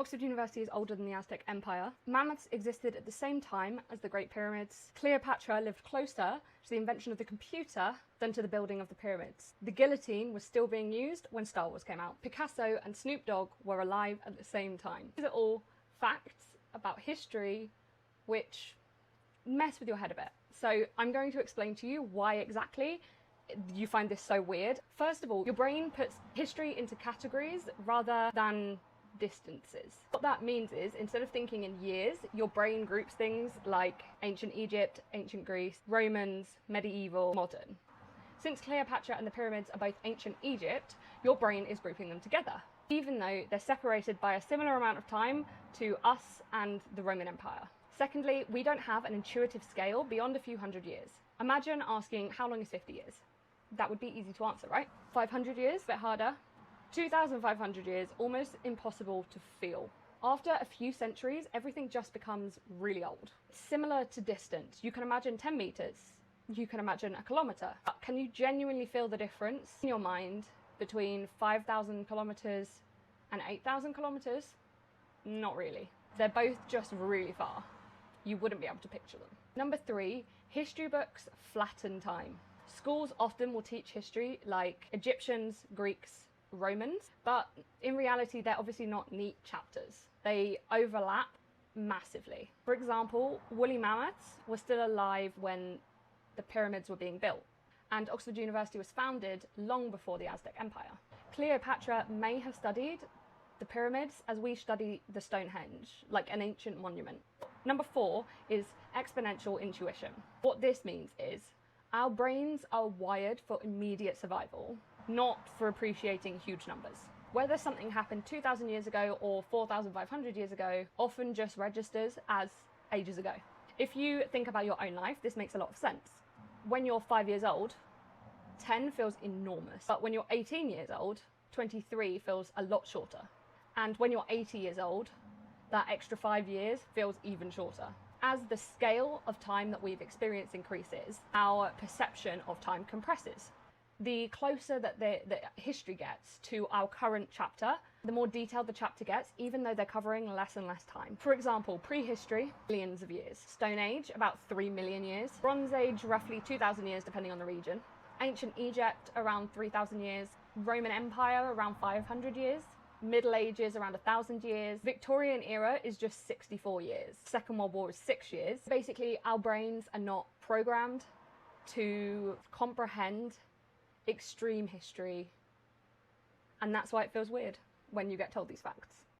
Oxford University is older than the Aztec Empire. Mammoths existed at the same time as the Great Pyramids. Cleopatra lived closer to the invention of the computer than to the building of the pyramids. The guillotine was still being used when Star Wars came out. Picasso and Snoop Dogg were alive at the same time. These are all facts about history which mess with your head a bit. So I'm going to explain to you why exactly you find this so weird. First of all, your brain puts history into categories rather than distances. What that means is, instead of thinking in years, your brain groups things like ancient Egypt, ancient Greece, Romans, medieval, modern. Since Cleopatra and the pyramids are both ancient Egypt, your brain is grouping them together, even though they're separated by a similar amount of time to us and the Roman Empire. Secondly, we don't have an intuitive scale beyond a few hundred years. Imagine asking, how long is 50 years? That would be easy to answer, right? 500 years, a bit harder. 2,500 years, almost impossible to feel. After a few centuries, everything just becomes really old. Similar to distance, you can imagine 10 meters, you can imagine a kilometer. But can you genuinely feel the difference in your mind between 5,000 kilometers and 8,000 kilometers? Not really. They're both just really far. You wouldn't be able to picture them. Number 3, history books flatten time. Schools often will teach history like Egyptians, Greeks, Romans, but in reality they're obviously not neat chapters. They overlap massively. For example, woolly mammoths were still alive when the pyramids were being built, and Oxford University was founded long before the Aztec Empire. Cleopatra may have studied the pyramids as we study the Stonehenge, like an ancient monument. Number 4 is exponential intuition. What this means is our brains are wired for immediate survival, not for appreciating huge numbers. Whether something happened 2,000 years ago or 4,500 years ago often just registers as ages ago. If you think about your own life, this makes a lot of sense. When you're 5 years old, 10 feels enormous. But when you're 18 years old, 23 feels a lot shorter. And when you're 80 years old, that extra 5 years feels even shorter. As the scale of time that we've experienced increases, our perception of time compresses. The closer that the history gets to our current chapter, the more detailed the chapter gets, even though they're covering less and less time. For example, prehistory, millions of years. Stone Age, about 3 million years. Bronze Age, roughly 2,000 years, depending on the region. Ancient Egypt, around 3,000 years. Roman Empire, around 500 years. Middle Ages, around 1,000 years. Victorian era is just 64 years. Second World War is 6 years. Basically, our brains are not programmed to comprehend extreme history, and that's why it feels weird when you get told these facts.